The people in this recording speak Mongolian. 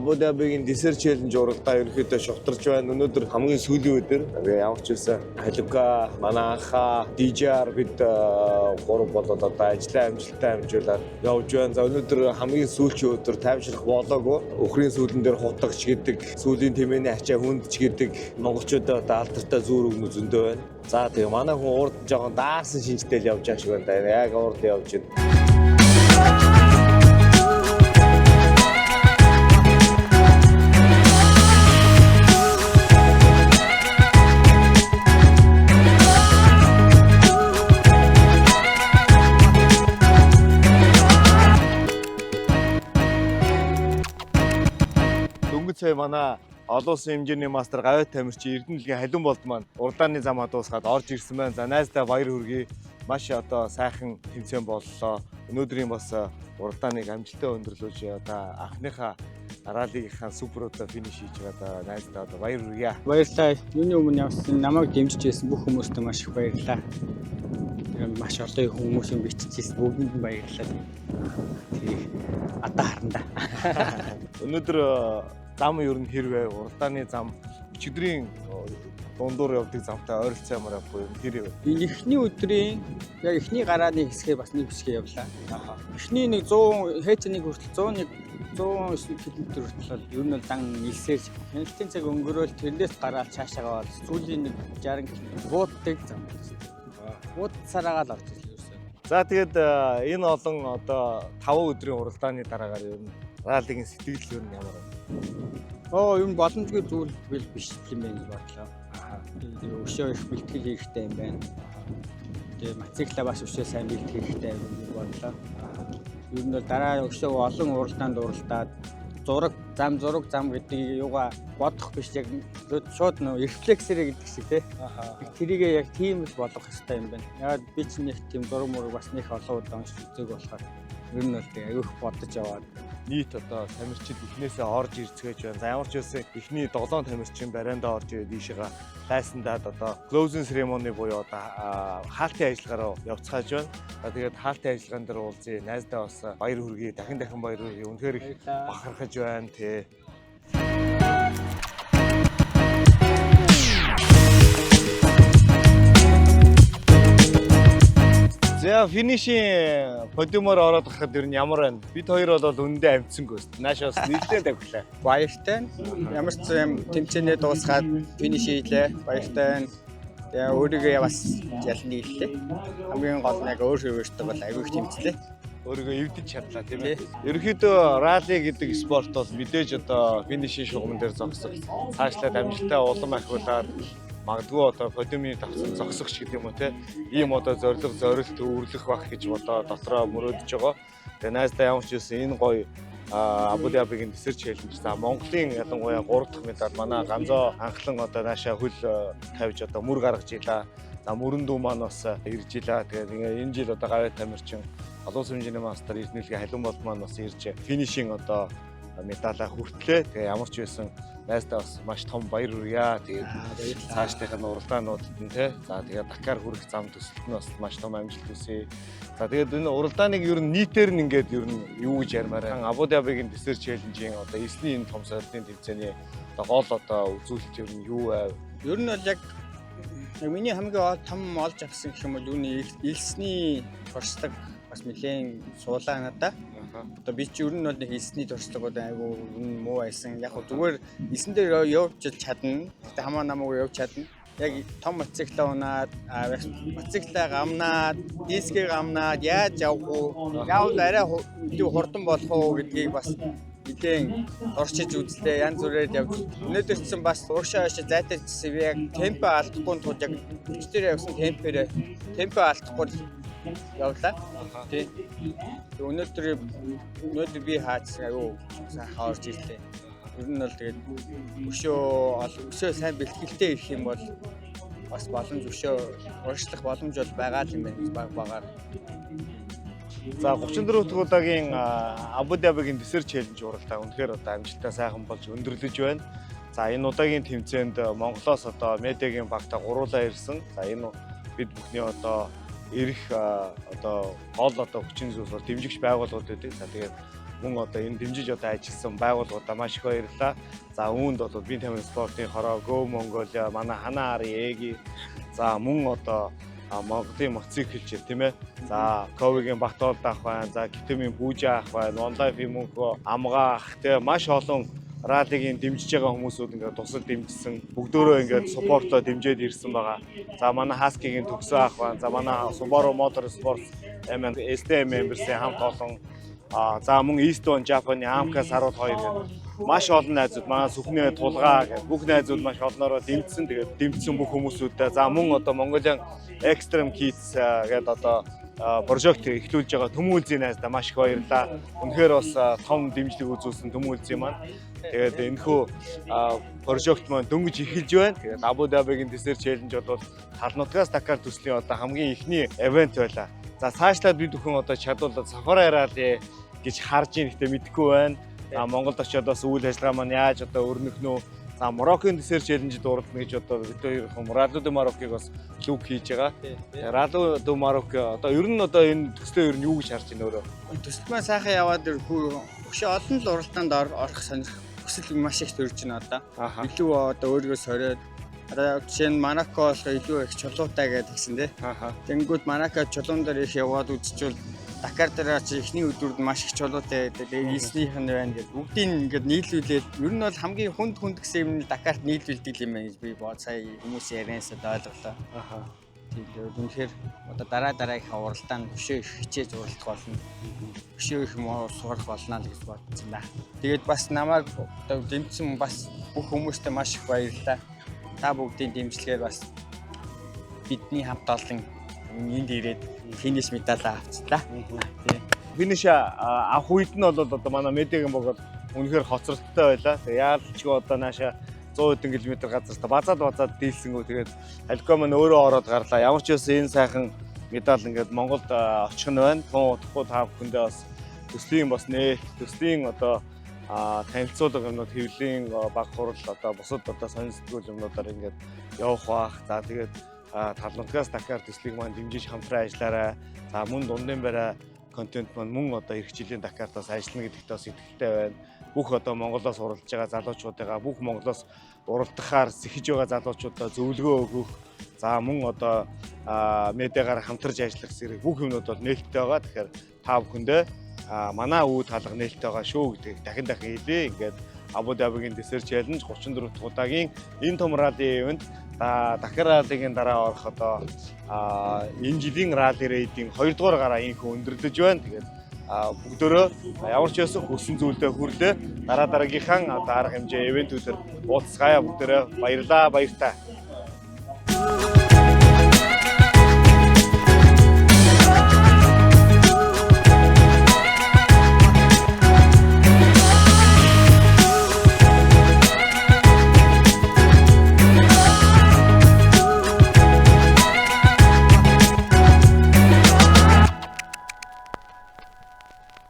Abu Dhabiгийн Desert Challenge уралдаа ерөнхийдөө шувтарч байна. Өнөөдөр хамгийн сүүлийн өдөр. Тэгээ ямар ч байсан Халука, Манаха, DJR бид гурав болоод одоо ажлаа амжилттай амжуулаад явж байна. За өнөөдөр хамгийн сүүлчийн өдөр тайвшрах болоогүй. Өхрийн сүүлэн дээр хутагч гэдэг, сүүлийн тэмээний ачаа хүндч гэдэг монголчуудад одоо алдартай зүүр өгнө зөндөө байна. За тэгээ манай хүн урд жоохон даасан шинжтэй л явж байгаа шиг байна. Яг урд явж байна. Дөнгөж манай олон улсын хэмжээний мастер Гавьяа Тамирчин Эрдэнэлгийн халиун болд маань уралдааны замаа дуусгаад орж ирсэн байна. За найздаа баяр хүргэе. Маш одоо сайхан тэмцээн боллоо. Өнөөдрийн бас уралдааныг амжилттай өндөрлөж одоо анхныхаа раллигийнхаа супер одоо финиш хийж байгаа найздаа одоо баяр хүргэе. Баярлалаа. Юуны өмнө явсан намайг дэмжиж байсан бүх хүмүүст маш их баярлалаа. Маш олон хүмүүсийн биччихсэн бүгдэнд нь баярлалаа. Тэрийг одоо харна. Өнөөдөр зам ер нь хэрвээ уралдааны зам өчигдрийн дундуур явдаг замтай ойролцоо ямар авахгүй юм тэр юу? Энэ эхний өдрийн яг эхний гарааны хэсгээ бас нэг хэсгээ явлаа. Эхний нэг 100 хээцнийг хүртэл 109 км хүртэл ер нь дан нэлсээр хяналтын цаг өнгөрөөл тэрнээс гараад цаашаагаа бол сүүлийн нэг 60 км бууддаг зам. Бууд цараагаал орж ирлээ. За тэгээд энэ олон одоо 5 өдрийн уралдааны дараагаар ер нь раллигийн сэтгэл ер нь ямар вэ? Ер нь боломжгүй зүйл биш юм байна гэж бодлоо. Өшөө их бэлтгэл хэрэгтэй юм байна. Тэгээ мотоциклаа бас өшөө сайн бэлтгэх хэрэгтэй юм гэж бодлоо. Ер нь дараа өшөө олон уралдаанд уралдаад зураг зам гэдгийг юугаа бодох биш яг шууд нөө рефлексэрэ гэдэг шиг тий. Тэрийг яг тийм л болгох хэрэгтэй юм байна. Яагаад би ч нэг тийм зураг мураг бас нэг олон удаа уншиж үзег болохоор ер нь бол тэгээ аюух бодож яваад нийт одоо тамирчид эхнээсээ орж ирцгээж байна. За ямар ч байсан эхний 7 тамирчин бариандаа орж ирээд ийшээгээ тайсандаад одоо closing ceremony буюу одоо хаалтын ажиллагаараа явцгааж байна. Тэгээд хаалтын ажиллагаан дээр уулзъя. Найздаа бас баяр хүргэе. Дахин баяр хүргэе. Үнэхээр их бахархаж байна тий. За финишийн подиумор ороод гарахад ер нь ямар байна? Бид хоёр бол үндэ амтсангүй. Нааш бас нийлдээ тавьлаа. Баяртай. Ямар ч юм тэмцээнээ дуусгаад финиш хийлээ. Баяртай. Тэгээ өөрийгөө бас ялна гэлээ. Хамгийн гол нь яг өөртөө бол аягүй их тэмцлээ. Өөрийгөө эвдэж чадлаа тийм ээ. Ерөнхийдөө ралли гэдэг спорт бол мэдээж одоо финишийн шугамн дээр зогсох, цаашлаад амжилттай улам ахиулаад магадгүй одоо подиумын давсан зогсогч гэдэг юм уу те ийм одоо зорилт өвөрлөх байх гэж бодоо дотроо мөрөөдөж байгаа. Тэгээ найздаа ямар ч байсан энэ гоё Abu Dhabiгийн Desert Challenge за Монголын ялангуяа 3 дахь медаль манай Ганзоо анхлан одоо наашаа хөл тавьж одоо мөр гаргаж илаа. За мөрөн дүү маань бас ирж илаа. Тэгээ энэ жил одоо Гавьяа Тамирчин олон улсын хэмжээний мастер Эрдэнэлгийн халиун болд маань бас ирж финишинг одоо медалаа хүртлээ. Тэгээ ямар ч байсан найздаа бас маш том баяр хүргье. Тэгээд цаашдынхаа уралдаануудад нь тий. За тэгээд Дакар хүрэх зам төсөлд нь бас маш том амжилт хүсье. За тэгээд энэ уралдааныг ер нь нийтээр нь ингээд ер нь юу гэж ярмаар байна. Abu Dhabiгийн Desert Challenge-ийн одоо 9-ний энэ том сорилтын тэмцээний одоо гол одоо үзүүлэлт ер нь юу вэ? Ер нь бол яг миний хамгийн том олж авсан гэх юм бол юуны элсний туршлага бас нэлээд суулаа надаа. Одоо би ч ер нь бол нэг элсний туршлагууд айгүй муу байсан. Яг зүгээр элсэн дээр явж чадна. Гэтэ хамаа намаагүй явж чадна. Яг том мотоциклаа унаад, мотоциклаа гамнаад, дискийг гамнаад яаж явах вэ? Яавал арай хурдан болох уу гэдгийг бас нэгэн орчиж үзлээ. Янз бүрээр явж. Өнөөдөр ч бас уушаа хашаа зайтарчсан. Яг темпо алдахгүй тул яг хүчээр явсан темпо алдахгүй явлаа. Тий. Өнөөдөр би хаацсан аюу сайхан орж ирлээ. Ер нь бол тэгээд өшөө сайн бэлтгэлтэй ирэх юм бол бас боломж өшөө урагшлах боломж бол байгаа юм байна багаар. За 34 дахь удаагийн Abu Dhabiгийн Desert Challenge уралдаа үнэхээр одоо амжилттай сайхан болж өндөрлөж байна. За энэ удаагийн тэмцээнд Монголоос одоо медиагийн багтаа гуруулаа ирсэн. За энэ бид бүхний одоо ирэх одоо гол одоо хүчин зүйлс бол дэмжигч байгууллагууд байдаг. За тэгээд мөн одоо энэ дэмжиж одоо ажилласан байгууллагуудаа маш их баярлалаа. За үүнд бол би тамирын спортын хороо Go Mongolia, манай Хана Ари Эги, за мөн одоо Монголын мотоциклч тийм ээ. За Ковигийн Батбол ах байна. За Гитэмийн Бүжа ах байна. Онлайфын мөнхөө Амгаа ах тийм маш олон раллигийн дэмжиж байгаа хүмүүсүүд ингээд тусал дэмжсэн. Бүгдөө ингээд суппортоо дэмжиж ирсэн байгаа. За манай Хаскигийн төгсөө ах байна. За манай Subaru Motorsports STM member-ийн хамт олон за мөн Eastern Japan Amka Sarууд хоёр гэдэг маш олон найзууд манай сүхнээ тулгаа гэх бүх найзууд маш олноороо дэмжсэн. Тэгээд дэмжсэн бүх хүмүүсүүдтэй за мөн одоо Mongolian Extreme Kids гэдэг одоо прожект эхлүүлж байгаа Төмүүлзийн найздаа маш их баярлалаа. Үнэхээр бас том дэмжлэг үзүүлсэн Төмүүлзийн маань. Тэгээд энэхүү прожект маань дөнгөж эхэлж байна. Тэгээд Абу Дабигийн Desert Challenge бол талнутгаас Dakar төслийн одоо хамгийн ихний event байлаа. За цаашлаад бид бүхэн одоо чадвал Safari Rally гэж харж ийн гэхдээ мэдэхгүй байна. Монголд очиод бас үйл ажиллагаа маань яаж одоо өрнөхнө. За Morocco-ийн Desert Challenge-д уралдана гэж одоо бид хоёр Rally du Maroc-ыг бас лүг хийж байгаа. Rally du Maroc одоо ер нь одоо энэ төслөө ер нь юу гэж харж байна өөрөө? Төсөлмөө сайхан яваад өшөө олон л уралдаанд орох сонирх хүсэл маш их төрж байна одоо. Илүү одоо өөрийгөө сориод одоо жишээ нь Монако болох илүү их чулуутай гэдэг гисэн тий. Тэнгүүд Монако чулуун дээр их яваад үзчихвэл Dakar дээр чи эхний өдрүүд маш их чулуутай байдаг. Эснийх нь байна гэдэг. Бүгдийг ингээд нийлүүлээд ер нь бол хамгийн хүнд гэсэн юм Dakar-т нийлүүлдэг юм байна гэж би сая хүмүүсийн ярианаас ойлголоо. Тэгээд үнэхээр одоо дараагийнхаа уралдаанд өшөө их хичээж уралдах болно. Өшөө их сурах болно гэж бодсон да. Тэгээд бас намайг одоо дэмжсэн бас бүх хүмүүстээ маш их баярлалаа. Та бүгдийн дэмжлэгээр бас бидний хамт олон энд ирээд финиш медалаа авчихлаа. Финиш авах үед нь бол одоо манай медиагийн богод үнэхээр хоцролттой байлаа. Тэгээ яалчгүй одоо нааша 100 хэдэн км газар базаад дийлсэнгүү тэгээд Алко маань өөрөө ороод гарлаа. Ямар ч байсан энэ сайхан медаль ингээд Монголд очих нь байна. Тун удахгүй та бүхэндээ бас төслийн бас нээлт, төслийн одоо танилцуулга юмнууд хэвлэлийн баг хурал одоо бусад одоо сонин сэтгүүл юмнуудаар ингээд явах бах. За тэгээд талнутгаас Dakar төслийг маань дэмжиж хамтран ажиллаарай. За мөн дундын барай контент маань мөн одоо эх жилийн Dakar-таас ажиллана гэдэгт бас итгэлтэй байна. Бүх одоо Монголоос уралдаж байгаа залуучуудаа бүх Монголоос уралдахаар сэхэж байгаа залуучуудаа зөвлөгөө өгөх. За мөн одоо медиагаар хамтарч ажиллах зэрэг бүх юмнууд бол нээлттэй байгаа. Тэгэхээр та бүхэндээ манай үүд хаалга нээлттэй байгаа шүү гэдгийг дахин хэлье. Ингээд Абу Дабигийн Desert Challenge 34 дахь удаагийн энэ том ралли ивент Dakar раллигийн дараа орох одоо энэ жилийн ралли рейдing 2 дугаар гараа инхүү өндөрлөж байна. Тэгээд бүгдөө ямар ч байсан хүссэн зүйлдээ хүрлээ. Дараагийнхаа арга хэмжээ ивентүүдээр уулзгаая бүгдөө баярлаа баяртай.